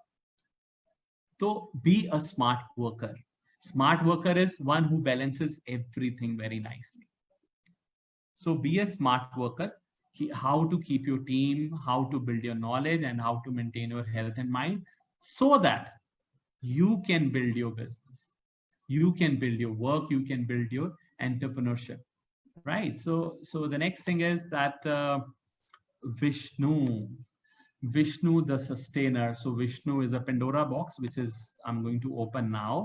तो B a smart worker. Smart worker is one who balances everything very nicely. So be a smart worker. How to keep your team, how to build your knowledge, and how to maintain your health and mind, so that you can build your business, you can build your work, you can build your entrepreneurship, right? So the next thing is that Vishnu the sustainer. So Vishnu is a Pandora box, which is I'm going to open now.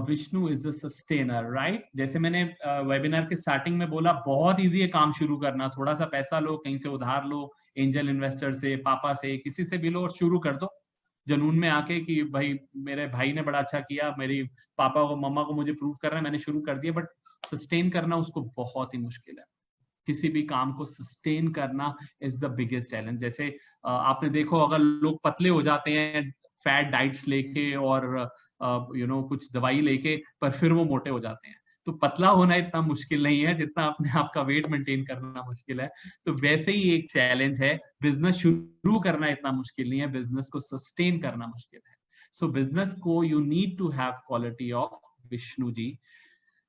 Vishnu is the sustainer, right? जैसे मैंने webinar के starting में बोला, बहुत easy है काम शुरू करना. थोड़ा सा पैसा लो, कहीं से उधार लो, एंजल इन्वेस्टर से, पापा से, किसी से भी लो और शुरू कर दो जनून में आके कि भाई मेरे भाई ने बड़ा अच्छा किया, मेरी पापा को मम्मा को मुझे प्रूव कर रहा है, मैंने शुरू कर दिया. बट सस्टेन करना उसको बहुत ही मुश्किल है. किसी भी काम को सस्टेन करना इज द बिगेस्ट चैलेंज. जैसे आपने देखो, अगर लोग पतले हो जाते हैं फैट डाइट्स लेके और कुछ दवाई लेके, पर फिर वो मोटे हो जाते हैं. तो पतला होना इतना मुश्किल नहीं है जितना अपने आप का वेट मेंटेन करना मुश्किल है. तो वैसे ही एक चैलेंज है, बिजनेस शुरू करना इतना मुश्किल नहीं है, बिजनेस को सस्टेन करना मुश्किल है. सो बिजनेस को you need to have quality of Vishnu ji.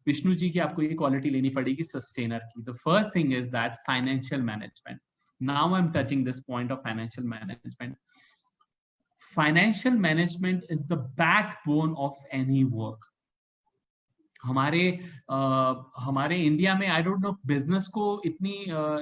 Vishnu ji की आपको ये क्वालिटी लेनी पड़ेगी सस्टेनर की. The first thing is that financial management. Now I am touching this point of financial management. Financial management is the backbone of any work. हमारे India में I don't know business को इतनी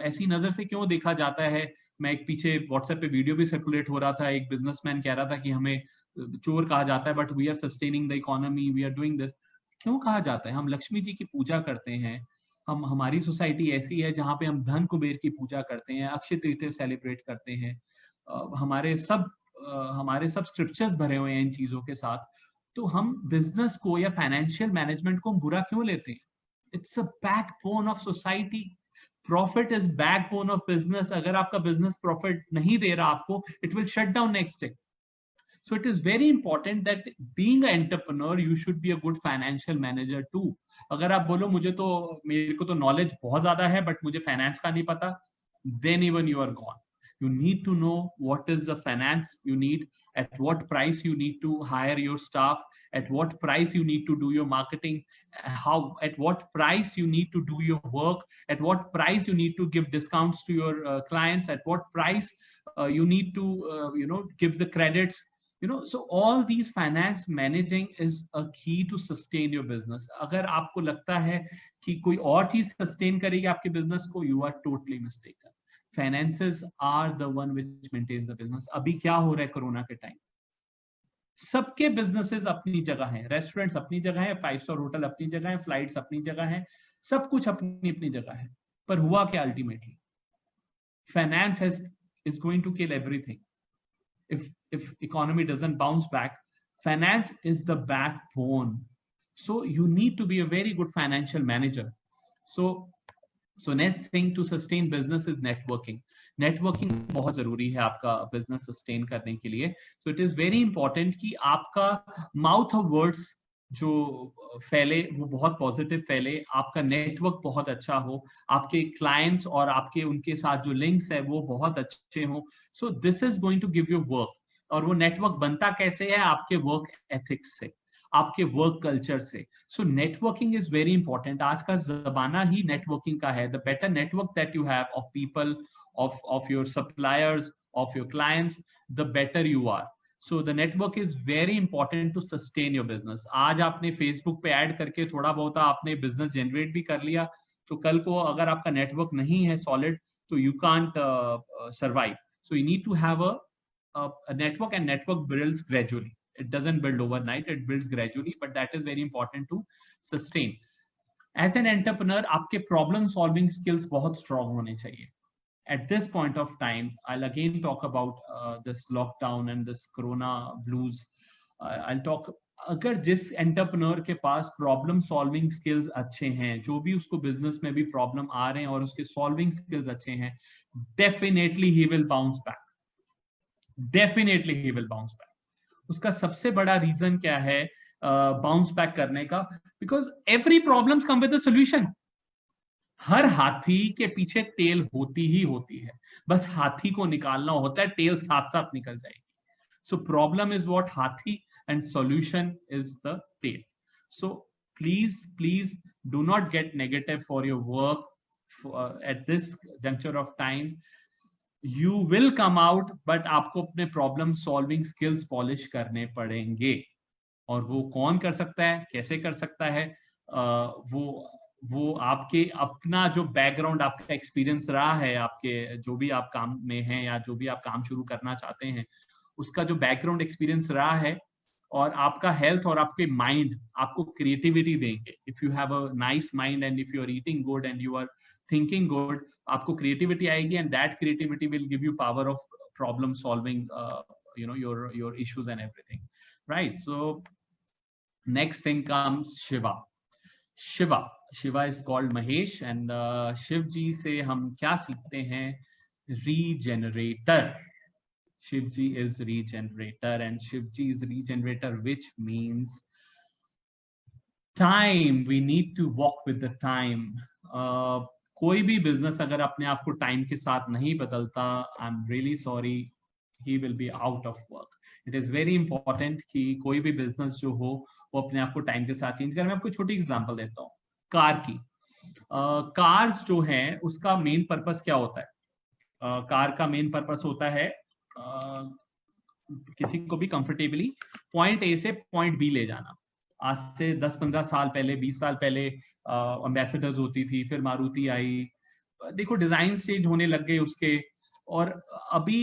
ऐसी नजर से क्यों देखा जाता है. मैं एक पीछे व्हाट्सएप पे वीडियो भी सर्कुलेट हो रहा था, एक बिजनेसमैन कह रहा था कि हमें चोर कहा जाता है, but we are sustaining the economy, we are doing this. क्यों कहा जाता है? हम लक्ष्मी जी की पूजा करते हैं, हमारी सोसाइटी ऐसी है जहाँ पे हम धन कुबेर की पूजा करते हैं, अक्षय तृतीया सेलिब्रेट करते हैं. हमारे सब स्क्रिप्चर्स भरे हुए हैं इन चीजों के साथ. तो हम बिजनेस को या फाइनेंशियल मैनेजमेंट को बुरा क्यों लेते हैं? It's a backbone of society. Profit is backbone of business. अगर आपका बिजनेस प्रॉफिट नहीं दे रहा आपको, it will shut down next day. So it is very important that being an entrepreneur, you should be a good financial manager too. अगर आप बोलो मेरे को तो नॉलेज बहुत ज्यादा है बट मुझे फाइनेंस का नहीं पता, then even you are gone. You need to know what is the finance you need, at what price you need to hire your staff, at what price you need to do your marketing, at what price you need to do your work, at what price you need to give discounts to your clients, at what price you need to give the credits, so all these finance managing is a key to sustain your business. अगर आपको लगता है कि कोई और चीज sustain करेगी आपके बिजनेस को, you are totally mistaken. Finances are the one which maintains the business. अभी क्या हो रहा है कोरोना के टाइम, सबके बिजनेसेस अपनी जगह हैं, रेस्टोरेंट्स अपनी जगह है, 5 स्टार होटल अपनी जगह है, फ्लाइट्स अपनी जगह है, सब कुछ अपनी अपनी जगह है, पर हुआ क्या ultimately, finance is going to kill everything. If economy doesn't bounce back, finance is the backbone. So you need to be a very good financial manager. So next thing to sustain business is networking. Networking बहुत जरूरी है आपका business sustain करने के लिए. So it is very important कि आपका mouth of words जो फैले वो बहुत पॉजिटिव फैले, आपका नेटवर्क बहुत अच्छा हो, आपके क्लाइंट्स और आपके उनके साथ जो लिंक्स है वो बहुत अच्छे हो. So this is going to give you work. और वो नेटवर्क बनता कैसे है, आपके वर्क एथिक्स से, आपके वर्क कल्चर से. सो नेटवर्किंग इज वेरी इंपॉर्टेंट. आज का जमाना ही नेटवर्किंग का है. The better network that you have of people, of your suppliers, of your clients, the better you are. So the network is very important to sustain your business. आज आपने Facebook पे add करके थोड़ा बहुत आपने business generate भी कर लिया, तो कल को अगर आपका नेटवर्क नहीं है सॉलिड, तो you can't survive. So you need to have a network, and network builds gradually. It doesn't build overnight, it builds gradually, but that is very important to sustain. As an entrepreneur, आपके problem solving skills बहुत strong होने चाहिए. At this point of time, I'll again talk about this lockdown and this corona blues. I'll talk, अगर जिस entrepreneur के पास problem solving skills अच्छे हैं, जो भी उसको बिजनेस में भी प्रॉब्लम आ रहे हैं और उसके सॉल्विंग स्किल्स अच्छे हैं, definitely he will bounce back. Definitely he will bounce back. उसका सबसे बड़ा रीजन क्या है बाउंस बैक करने का? Because every problems come with the solution. हर हाथी के पीछे टेल होती ही होती है, बस हाथी को निकालना होता है, टेल साथ साथ निकल जाएगी. सो प्रॉब्लम इज व्हाट हाथी and solution is the tail. So please do not get negative for your work at this juncture of time. You will come out, but आपको अपने प्रॉब्लम सॉल्विंग स्किल्स पॉलिश करने पड़ेंगे. और वो कौन कर सकता है, कैसे कर सकता है, वो आपके अपना जो बैकग्राउंड, आपका एक्सपीरियंस रहा है, आपके जो भी आप काम में हैं या जो भी आप काम शुरू करना चाहते हैं, उसका जो बैकग्राउंड एक्सपीरियंस रहा है, और आपका हेल्थ और आपके माइंड आपको क्रिएटिविटी देंगे. If you have a nice mind and if you are eating good and you are thinking good, आपको क्रिएटिविटी आएगी, and that creativity will give you power of problem solving your issues and everything, right? So next thing comes Shiva is called Mahesh, and Shiv ji से हम क्या सीखते हैं? Regenerator. Shiv ji is regenerator, and Shiv ji is regenerator, which means time. We need to walk with the time. कोई भी business अगर अपने आप को टाइम के साथ नहीं बदलता, आई am really sorry, he will be out of work. It is very important कि कोई भी बिजनेस जो हो वो अपने आप को टाइम के साथ चेंज करे. मैं आपको छोटी एग्जांपल देता हूँ कार की. कार्स जो है उसका मेन पर्पस क्या होता है? कार का मेन पर्पस होता है किसी को भी कंफर्टेबली पॉइंट ए से पॉइंट बी ले जाना. आज से 10-15 साल पहले, 20 साल पहले एम्बेसडर्स होती थी, फिर मारुति आई, देखो डिजाइन चेंज होने लग गए उसके. और अभी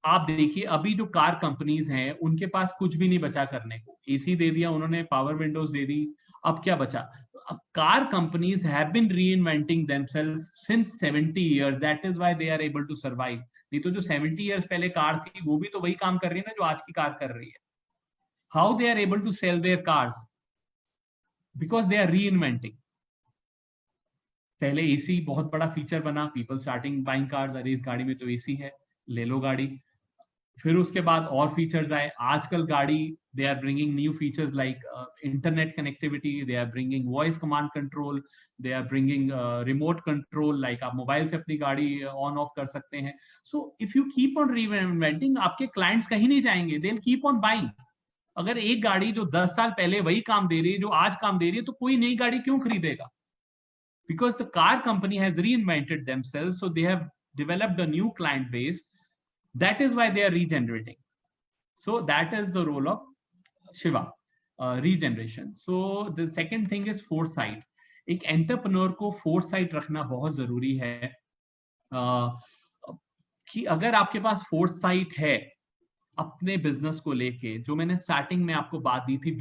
आप देखिए, अभी जो कार कंपनीज हैं उनके पास कुछ भी नहीं बचा करने को. एसी दे दिया उन्होंने, पावर विंडोज दे दी, अब क्या बचा? Car companies have been reinventing themselves since 70 years. That is why they are able to survive. नहीं तो जो 70 years पहले कार थी वो भी तो वही काम कर रही है ना जो आज की कार कर रही है. How they are able to sell their cars? Because they are reinventing. पहले एसी बहुत बड़ा फीचर बना, people starting buying cars. अरे इस गाड़ी में तो एसी है, ले लो गाड़ी. फिर उसके बाद और फीचर्स आए. आजकल गाड़ी they are bringing new features like internet connectivity, they are bringing voice command control, they are bringing remote control, like आप मोबाइल से अपनी गाड़ी ऑन ऑफ कर सकते हैं. So if you keep on reinventing, आपके clients कहीं नहीं जाएंगे, they'll keep on buying. अगर एक गाड़ी जो 10 साल पहले वही काम दे रही है जो आज काम दे रही है, तो कोई नई गाड़ी क्यों खरीदेगा? Because the car company has reinvented themselves, so they have developed a new client base. That is why they are regenerating. So that is the role of Shiva, regeneration. So the second thing is foresight. एक entrepreneur को foresight रखना बहुत जरूरी है, कि अगर आपके पास foresight है अपने बिजनेस को लेके, जो मैंने स्टार्टिंग में आपको बात दी थी,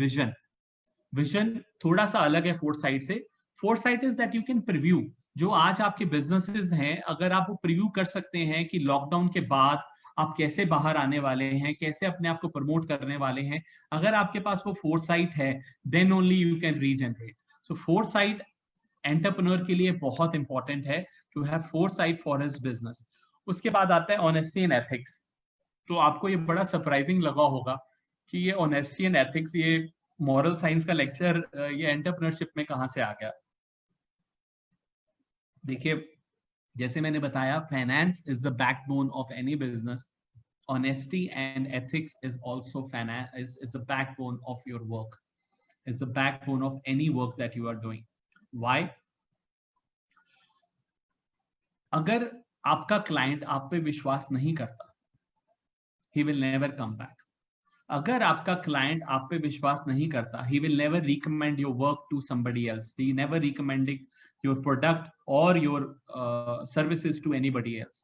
विजन थोड़ा सा अलग है फोरसाइट से. Foresight is that you can preview जो आज आपके बिजनेसेस हैं, अगर आप वो प्रीव्यू कर सकते हैं कि लॉकडाउन के बाद आप कैसे बाहर आने वाले हैं, कैसे अपने आप को प्रमोट करने वाले हैं. अगर आपके पास वो फोरसाइट है, then only you can regenerate. So foresight entrepreneur के लिए बहुत इंपॉर्टेंट है, to have foresight for his business. उसके बाद आता है ऑनेस्टी एंड एथिक्स. तो आपको ये बड़ा सरप्राइजिंग लगा होगा कि ये ऑनेस्टी एंड एथिक्स, ये मॉरल साइंस का लेक्चर ये एंटरप्रेन्योरशिप में कहां से आ गया. देखिए, जैसे मैंने बताया, finance is the backbone of any business. Honesty and ethics is also finance, is the backbone of your work, is the backbone of any work that you are doing. Why? अगर आपका क्लाइंट आप पे विश्वास नहीं करता, he will never come back. अगर आपका client आप पे विश्वास नहीं करता, he will never recommend your work to somebody else. He never recommending your product or your services to anybody else.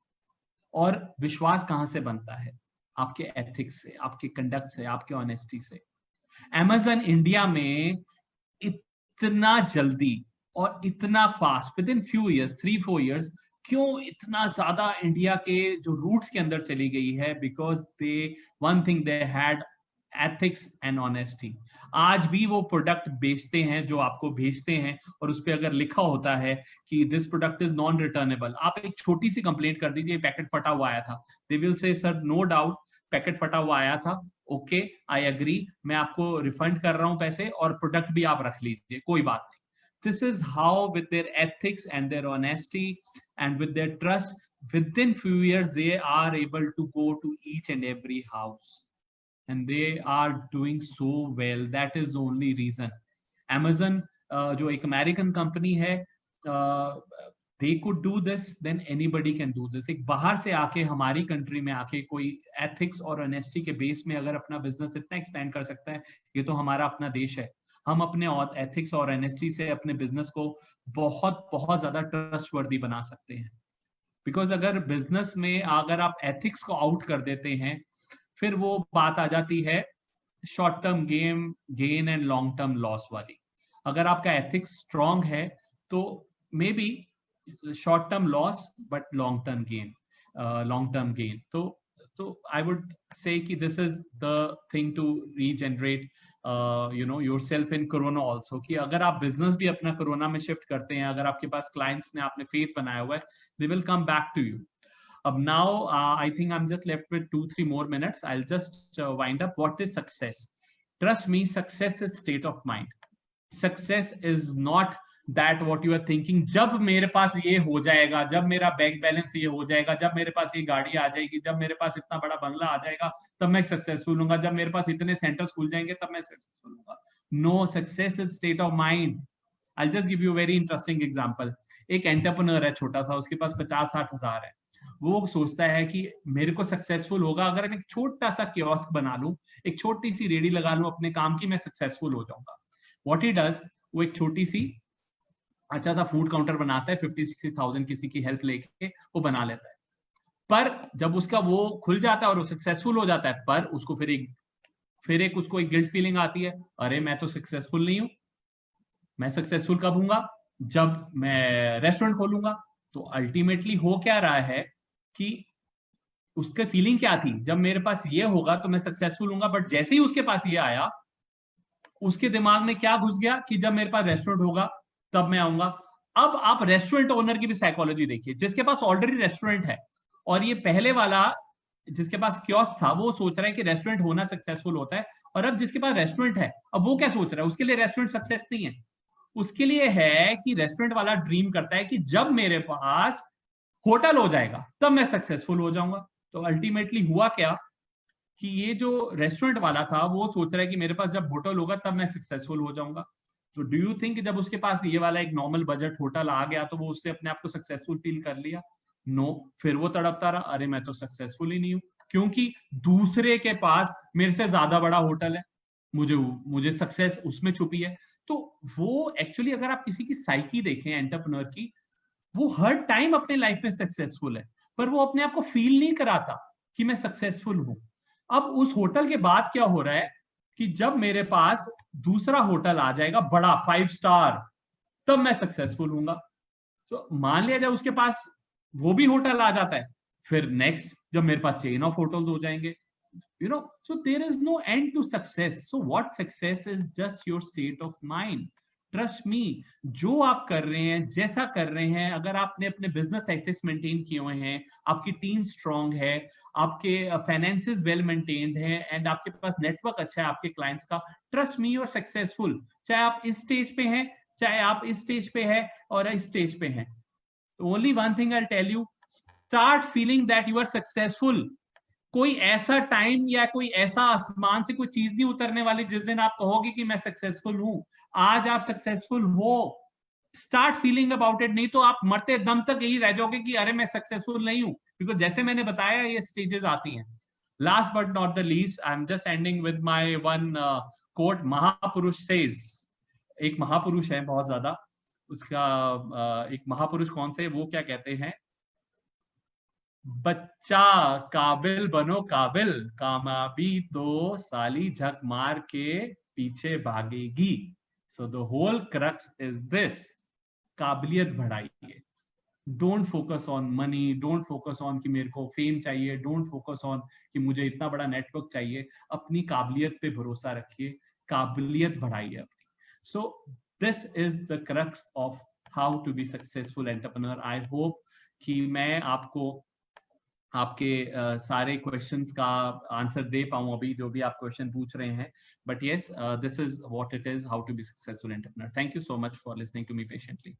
और विश्वास कहां से बनता है? आपके एथिक्स से, आपके कंडक्ट से, आपके ऑनेस्टी से. Amazon इंडिया में इतना जल्दी और इतना fast, with in few years, 3-4 years, क्यों इतना ज्यादा इंडिया के जो रूट्स के अंदर चली गई है? Because they one thing they had, ethics and honesty. आज भी वो प्रोडक्ट बेचते हैं जो आपको भेजते हैं, और उस पर अगर लिखा होता है कि this product is non returnable, आप एक छोटी सी कंप्लेंट कर दीजिए, पैकेट फटा हुआ आया था, they will say sir no doubt packet फटा हुआ आया था, ओके आई एग्री, मैं आपको रिफंड कर रहा हूं पैसे, और प्रोडक्ट भी आप रख लीजिए, कोई बात नहीं. This is how, with their ethics and their honesty and with their trust, within few years they are able to go to each and every house, and they are doing so well. That is the only reason. Amazon, जो एक American company है, they could do this, then anybody can do this. एक बाहर से आके हमारी country में आके कोई ethics और honesty के बेस में अगर अपना बिजनेस इतना एक्सपेंड कर सकता है, ये तो हमारा अपना देश है. हम अपने एथिक्स और ऑनेस्टी से अपने बिजनेस को बहुत बहुत ज्यादा ट्रस्टवर्दी बना सकते हैं. बिकॉज अगर बिजनेस में अगर आप एथिक्स को आउट कर देते हैं, फिर वो बात आ जाती है short term gain and long term loss वाली. अगर आपका एथिक्स स्ट्रांग है तो may be short term loss but long term gain. तो आई वुड से कि this is the thing to regenerate yourself in corona also, कि अगर आप बिजनेस भी अपना कोरोना में शिफ्ट करते हैं, अगर आपके पास क्लाइंट्स ने आपने फेथ बनाया हुआ है, they will come back to you. अब now I think I'm just left with 2-3 more minutes. I'll just wind up. What is success? Trust me, success is state of mind. Success is not that what you are thinking, जब मेरे पास ये हो जाएगा, जब मेरा bank balance ये हो जाएगा, जब मेरे पास ये गाड़ी आ जाएगी, जब मेरे पास इतना बड़ा बंगला आ जाएगा, तब मैं सक्सेसफुल हूंगा, जब मेरे पास इतने सेंटर्स खुल जाएंगे तब मैं सक्सेसफुल हूंगा. No, success is state of mind. I just give you very interesting example. एक एंटरप्रेन्योर है छोटा सा, उसके पास 50-60 हजार है. वो सोचता है कि मेरे को सक्सेसफुल होगा अगर मैं एक छोटा सा कियोस्क बना लूं, एक छोटी सी रेडी लगा लूं अपने काम की, मैं सक्सेसफुल हो जाऊंगा. व्हाट ही डज, वो एक छोटी सी अच्छा सा फूड काउंटर बनाता है, 50-60,000 किसी की हेल्प लेके वो बना लेता है. पर जब उसका वो खुल जाता है और वो सक्सेसफुल हो जाता है, पर उसको फिर एक उसको एक गिल्ट फीलिंग आती है, अरे मैं तो सक्सेसफुल नहीं हूं. मैं सक्सेसफुल कब हूंगा? जब मैं रेस्टोरेंट खोलूंगा. तो अल्टीमेटली हो क्या रहा है कि उसका फीलिंग क्या थी, जब मेरे पास ये होगा तो मैं सक्सेसफुल हूंगा, बट जैसे ही उसके पास ये आया, उसके दिमाग में क्या घुस गया कि जब मेरे पास रेस्टोरेंट होगा तब मैं आऊंगा. अब आप रेस्टोरेंट ओनर की भी साइकोलॉजी देखिए, जिसके पास ऑलरेडी रेस्टोरेंट है, और ये पहले वाला जिसके पास कियोस्क था, वो सोच रहा है कि रेस्टोरेंट होना सक्सेसफुल होता है. और अब जिसके पास रेस्टोरेंट है, अब वो क्या सोच रहा है? उसके लिए रेस्टोरेंट सक्सेस नहीं है. उसके लिए है कि रेस्टोरेंट वाला ड्रीम करता है कि जब मेरे पास होटल हो जाएगा तब मैं सक्सेसफुल हो जाऊंगा. तो अल्टीमेटली हुआ क्या कि ये जो रेस्टोरेंट वाला था वो सोच रहा है कि मेरे पास जब होटल होगा तब मैं सक्सेसफुल हो जाऊंगा। तो डू यू थिंक जब उसके पास ये वाला एक नॉर्मल बजट होटल आ गया तो वो उससे अपने आप को सक्सेसफुल फील कर लिया? नो, फिर वो तड़पता रहा, अरे मैं तो सक्सेसफुल ही नहीं हूं, क्योंकि दूसरे के पास मेरे से ज्यादा बड़ा होटल है, मुझे मुझे सक्सेस उसमें छुपी है। तो वो एक्चुअली अगर आप किसी की साइकी देखें एंटरप्रेन्योर की, वो हर टाइम अपने लाइफ में सक्सेसफुल है, पर वो अपने आप को फील नहीं कराता कि मैं सक्सेसफुल हूं। अब उस होटल के बाद क्या हो रहा है कि जब मेरे पास दूसरा होटल आ जाएगा बड़ा 5 स्टार, तब मैं सक्सेसफुल हूंगा। तो मान लिया जाए उसके पास वो भी होटल आ जाता है, फिर नेक्स्ट जब मेरे पास चेन ऑफ होटल्स हो जाएंगे, so there is no end to success. So what success is just your state of mind. Trust me, जो आप कर रहे हैं, जैसा कर रहे हैं, अगर आपने अपने बिजनेस एथिक्स मेंटेन किए हुए हैं, आपकी टीम स्ट्रांग है, आपके फाइनेंसेस वेल मेंटेन्ड है, एंड आपके पास नेटवर्क अच्छा है आपके क्लाइंट्स का, trust me you are successful. चाहे आप इस स्टेज पे हैं, चाहे आप इस स्टेज पे हैं और इस स्टेज पे हैं। Only one thing I tell you, start feeling that you are successful. कोई ऐसा टाइम या कोई ऐसा आसमान से कोई चीज नहीं उतरने वाली जिस दिन आप कहोगे कि मैं सक्सेसफुल हूं। आज आप सक्सेसफुल हो, स्टार्ट फीलिंग अबाउट इट, नहीं तो आप मरते दम तक यही रह जाओगे कि अरे मैं सक्सेसफुल नहीं हूं। बिकॉज जैसे मैंने बताया ये स्टेजेस आती हैं। Last but not the least, I am just ending with my one quote. महापुरुष सेज, एक महापुरुष है बहुत ज्यादा, उसका एक महापुरुष कौन से, वो क्या कहते हैं, बच्चा काबिल बनो काबिल, कामयाबी तो साली झक मार के पीछे भागेगी। So the whole crux is this, काबिलियत बढ़ाइए। Don't focus on money, don't focus on कि मेरे को फेम चाहिए, डोंट फोकस ऑन कि मुझे इतना बड़ा नेटवर्क चाहिए। अपनी काबिलियत पे भरोसा रखिए, काबिलियत बढ़ाइए अपनी। So this is the crux of how to be successful entrepreneur. I hope कि मैं आपको आपके सारे क्वेश्चंस का आंसर दे पाऊं अभी, जो भी आप क्वेश्चन पूछ रहे हैं। But yes, this is what it is, how to be successful entrepreneur. Thank you so much for listening to me patiently.